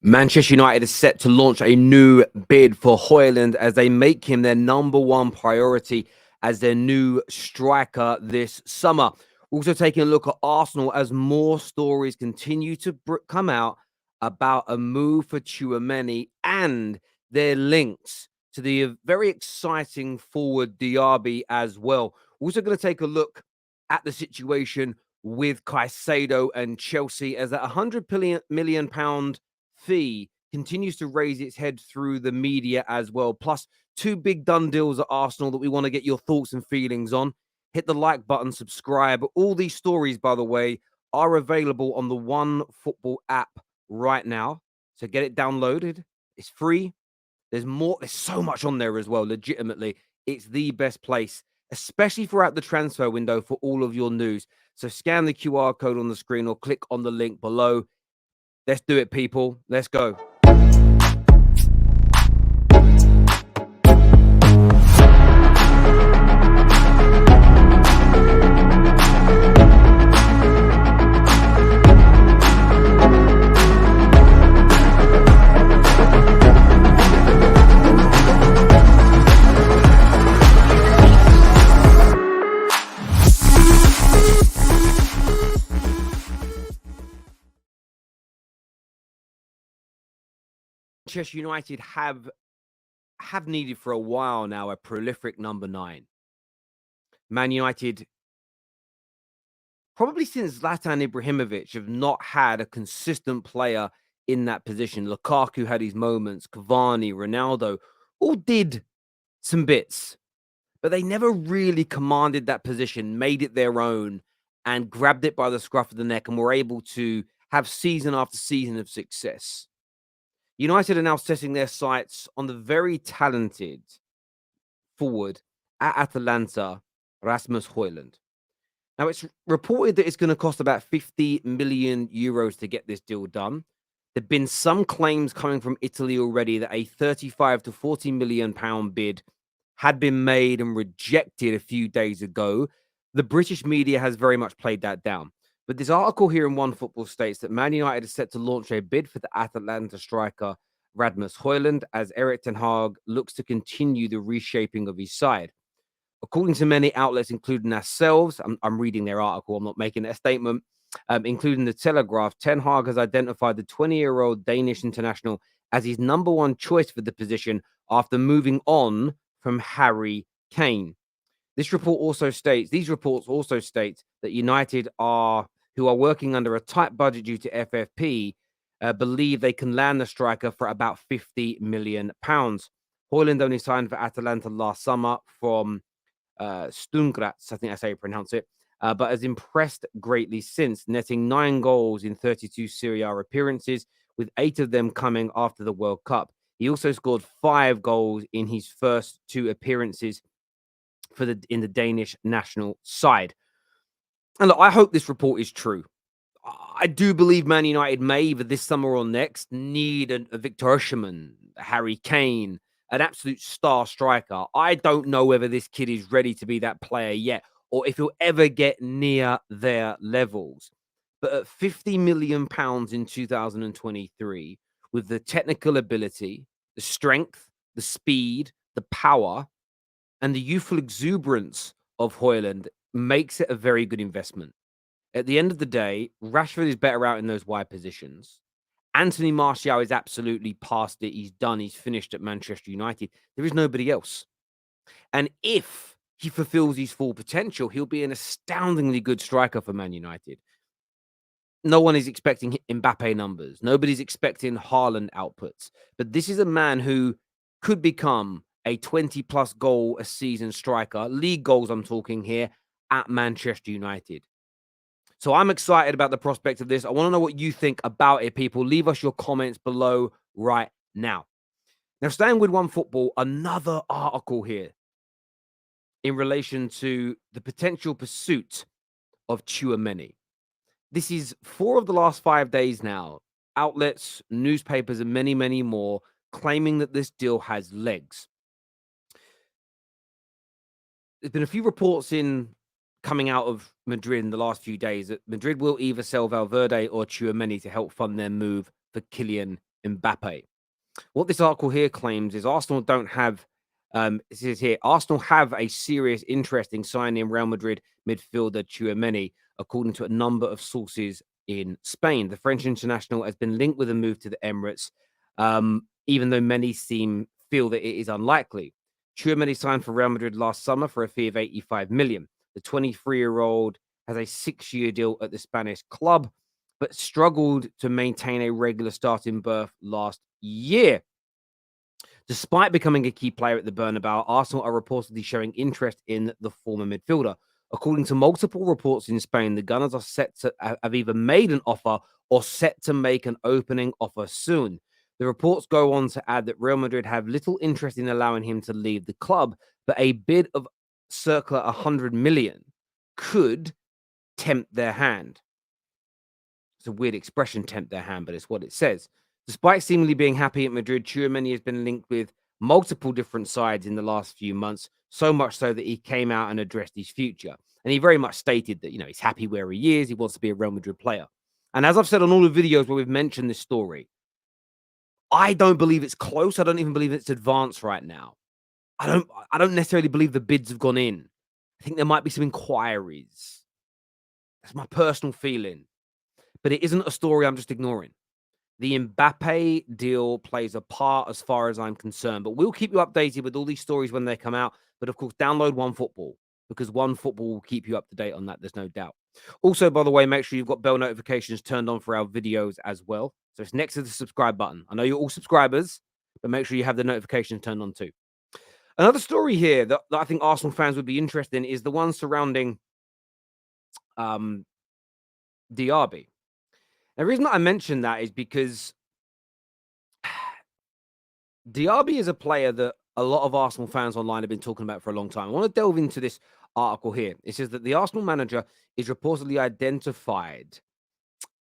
Manchester United is set to launch a new bid for Hojlund as they make him their number one priority as their new striker this summer. We're also taking a look at Arsenal as more stories continue to come out about a move for Tchouameni and their links to the very exciting forward Diaby as well. We're also going to take a look at the situation with Caicedo and Chelsea as that £100 million fee continues to raise its head through the media as well. Plus, two big done deals at Arsenal that we want to get your thoughts and feelings on. Hit the like button, subscribe. All these stories, by the way, are available on the One Football app right now. So get it downloaded. It's free. There's more. There's so much on there as well. Legitimately, it's the best place, especially throughout the transfer window for all of your news. So scan the QR code on the screen or click on the link below. Let's do it, people. Let's go. Manchester United have needed for a while now a prolific number 9. Man United, probably since Zlatan Ibrahimovic, have not had a consistent player in that position. Lukaku had his moments, Cavani, Ronaldo, all did some bits, but they never really commanded that position, made it their own, and grabbed it by the scruff of the neck and were able to have season after season of success. United are now setting their sights on the very talented forward at Atalanta, Rasmus Hojlund. Now, it's reported that it's going to cost about 50 million euros to get this deal done. There have been some claims coming from Italy already that a 35 to 40 million pound bid had been made and rejected a few days ago. The British media has very much played that down. But this article here in One Football states that Man United is set to launch a bid for the Atalanta striker Rasmus Hojlund as Erik ten Hag looks to continue the reshaping of his side. According to many outlets, including ourselves, I'm reading their article, I'm not making a statement, including the Telegraph, Ten Hag has identified the 20-year-old Danish international as his number one choice for the position after moving on from Harry Kane. These reports also state that United who are working under a tight budget due to FFP, believe they can land the striker for about £50 million. Hojlund only signed for Atalanta last summer from Sturmgratz, I think that's how you pronounce it, but has impressed greatly since, netting 9 goals in 32 Serie A appearances, with 8 of them coming after the World Cup. He also scored 5 goals in his first 2 appearances in the Danish national side. And look, I hope this report is true. I do believe Man United may, either this summer or next, need a Victor Osimhen, Harry Kane, an absolute star striker. I don't know whether this kid is ready to be that player yet, or if he'll ever get near their levels. But at £50 million in 2023, with the technical ability, the strength, the speed, the power, and the youthful exuberance of Hojlund, makes it a very good investment. At the end of the day, Rashford is better out in those wide positions. Anthony Martial is absolutely past it. He's done. He's finished at Manchester United. There is nobody else. And if he fulfills his full potential, he'll be an astoundingly good striker for Man United. No one is expecting Mbappe numbers. Nobody's expecting Haaland outputs. But this is a man who could become a 20-plus goal a season striker, league goals I'm talking here, at Manchester United. So I'm excited about the prospect of this. I want to know what you think about it, people. Leave us your comments below right now. Now, staying with One Football, another article here in relation to the potential pursuit of Tchouameni. This is 4 of the last 5 days now. Outlets, newspapers, and many, many more claiming that this deal has legs. There's been a few reports coming out of Madrid in the last few days that Madrid will either sell Valverde or Tchouameni to help fund their move for Kylian Mbappe. What this article here claims is Arsenal don't have, it says here, Arsenal have a serious interest in signing Real Madrid midfielder Tchouameni, according to a number of sources in Spain. The French international has been linked with a move to the Emirates, even though many feel that it is unlikely. Tchouameni signed for Real Madrid last summer for a fee of 85 million. The 23-year-old has a 6-year deal at the Spanish club, but struggled to maintain a regular starting berth last year. Despite becoming a key player at the Bernabeu, Arsenal are reportedly showing interest in the former midfielder. According to multiple reports in Spain, the Gunners are set to have either made an offer or set to make an opening offer soon. The reports go on to add that Real Madrid have little interest in allowing him to leave the club, but a bid of circa 100 million could tempt their hand. It's a weird expression, tempt their hand, but it's what it says. Despite seemingly being happy at Madrid, Tchouameni has been linked with multiple different sides in the last few months, so much so that he came out and addressed his future. And he very much stated that, he's happy where he is. He wants to be a Real Madrid player. And as I've said on all the videos where we've mentioned this story, I don't believe it's close. I don't even believe it's advanced right now. I don't necessarily believe the bids have gone in. I think there might be some inquiries. That's my personal feeling. But it isn't a story I'm just ignoring. The Mbappe deal plays a part as far as I'm concerned, but we'll keep you updated with all these stories when they come out. But of course, download OneFootball because OneFootball will keep you up to date on that. There's no doubt. Also, by the way, make sure you've got bell notifications turned on for our videos as well. So it's next to the subscribe button. I know you're all subscribers, but make sure you have the notifications turned on too. Another story here that I think Arsenal fans would be interested in is the one surrounding Diaby. The reason that I mention that is because Diaby is a player that a lot of Arsenal fans online have been talking about for a long time. I want to delve into this article here. It says that the Arsenal manager is reportedly identified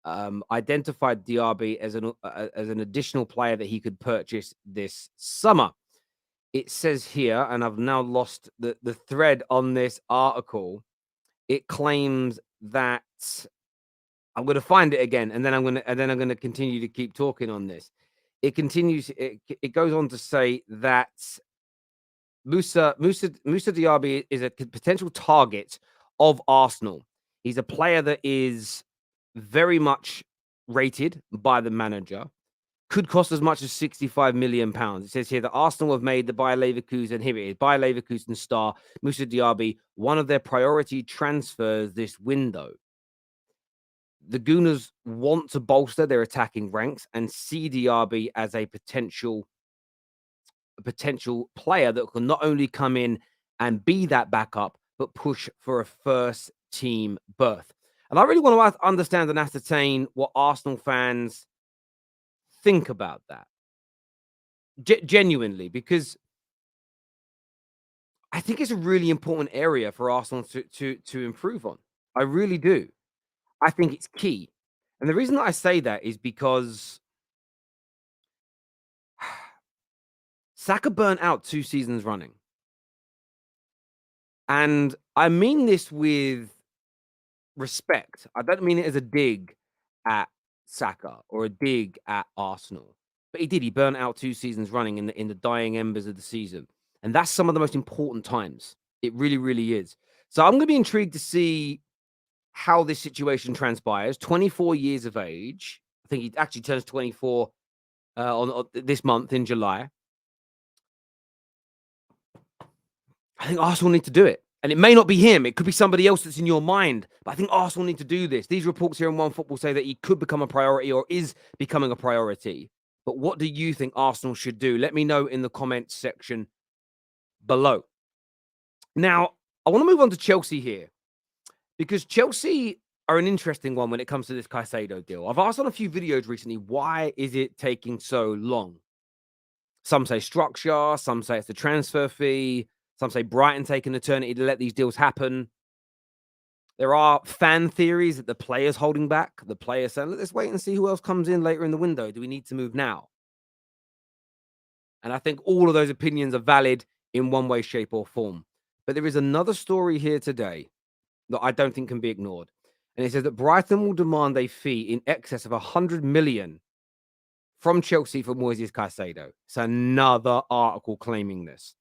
Diaby as an additional player that he could purchase this summer. It says here, and I've now lost the thread on this article. It claims that I'm going to find it again, and then I'm going to continue to keep talking on this. It continues. It goes on to say that Musa Diaby is a potential target of Arsenal. He's a player that is very much rated by the manager. Could cost as much as £65 million. It says here that Arsenal have made the Bayer Leverkusen, here it is, Bayer Leverkusen star Musa Diaby one of their priority transfers this window. The Gooners want to bolster their attacking ranks and see Diaby as a potential player that can not only come in and be that backup, but push for a first team berth. And I really want to understand and ascertain what Arsenal fans think about that. Genuinely, because I think it's a really important area for Arsenal to improve on. I really do. I think it's key. And the reason that I say that is because Saka burnt out 2 seasons running. And I mean this with respect. I don't mean it as a dig at Saka or a dig at Arsenal. But he did. He burnt out 2 seasons running in the dying embers of the season. And that's some of the most important times. It really, really is. So I'm going to be intrigued to see how this situation transpires. 24 years of age. I think he actually turns 24 on this month in July. I think Arsenal need to do it. And it may not be him. It could be somebody else that's in your mind. But I think Arsenal need to do this. These reports here in OneFootball say that he could become a priority or is becoming a priority. But what do you think Arsenal should do? Let me know in the comments section below. Now, I want to move on to Chelsea here. Because Chelsea are an interesting one when it comes to this Caicedo deal. I've asked on a few videos recently, why is it taking so long? Some say structure. Some say it's the transfer fee. Some say Brighton take an eternity to let these deals happen. There are fan theories that the player's holding back. The player's saying, let's wait and see who else comes in later in the window. Do we need to move now? And I think all of those opinions are valid in one way, shape, or form. But there is another story here today that I don't think can be ignored. And it says that Brighton will demand a fee in excess of 100 million from Chelsea for Moises Caicedo. It's another article claiming this.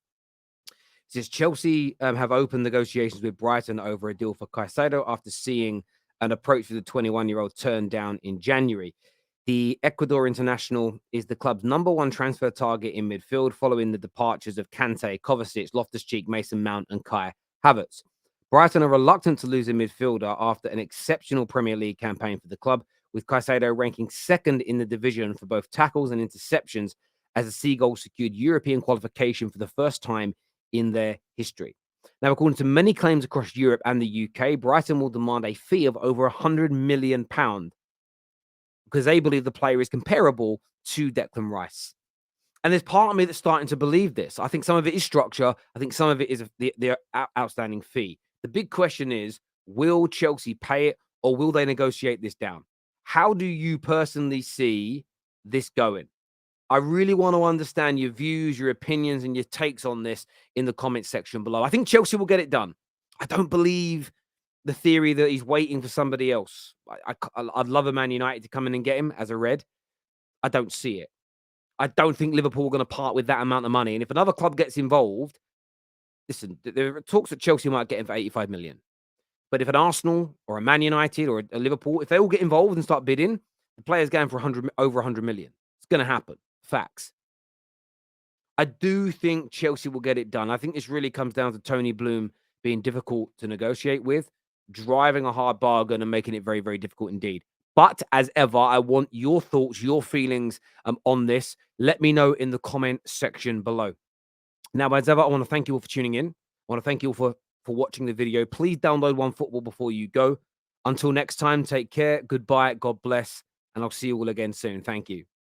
It says Chelsea have opened negotiations with Brighton over a deal for Caicedo after seeing an approach for the 21-year-old turned down in January. The Ecuador international is the club's number one transfer target in midfield, following the departures of Kante, Kovacic, Loftus-Cheek, Mason Mount, and Kai Havertz. Brighton are reluctant to lose a midfielder after an exceptional Premier League campaign for the club, with Caicedo ranking second in the division for both tackles and interceptions, as the Seagulls secured European qualification for the first time in their history. Now, according to many claims across Europe and the UK, Brighton will demand a fee of over £100 million because they believe the player is comparable to Declan Rice. And there's part of me that's starting to believe this. I think some of it is structure. I think some of it is the outstanding fee. The big question is, will Chelsea pay it, or will they negotiate this down? How do you personally see this going? I really want to understand your views, your opinions, and your takes on this in the comment section below. I think Chelsea will get it done. I don't believe the theory that he's waiting for somebody else. I'd love a Man United to come in and get him as a red. I don't see it. I don't think Liverpool are going to part with that amount of money. And if another club gets involved, listen, there are talks that Chelsea might get him for 85 million. But if an Arsenal or a Man United or a Liverpool, if they all get involved and start bidding, the player's going for over 100 million. It's going to happen. Facts. I do think Chelsea will get it done. I think this really comes down to Tony Bloom being difficult to negotiate with, driving a hard bargain and making it very, very difficult indeed. But as ever, I want your thoughts, your feelings on this. Let me know in the comment section below. Now, as ever, I want to thank you all for tuning in. I want to thank you all for watching the video. Please download OneFootball before you go. Until next time, take care. Goodbye. God bless. And I'll see you all again soon. Thank you.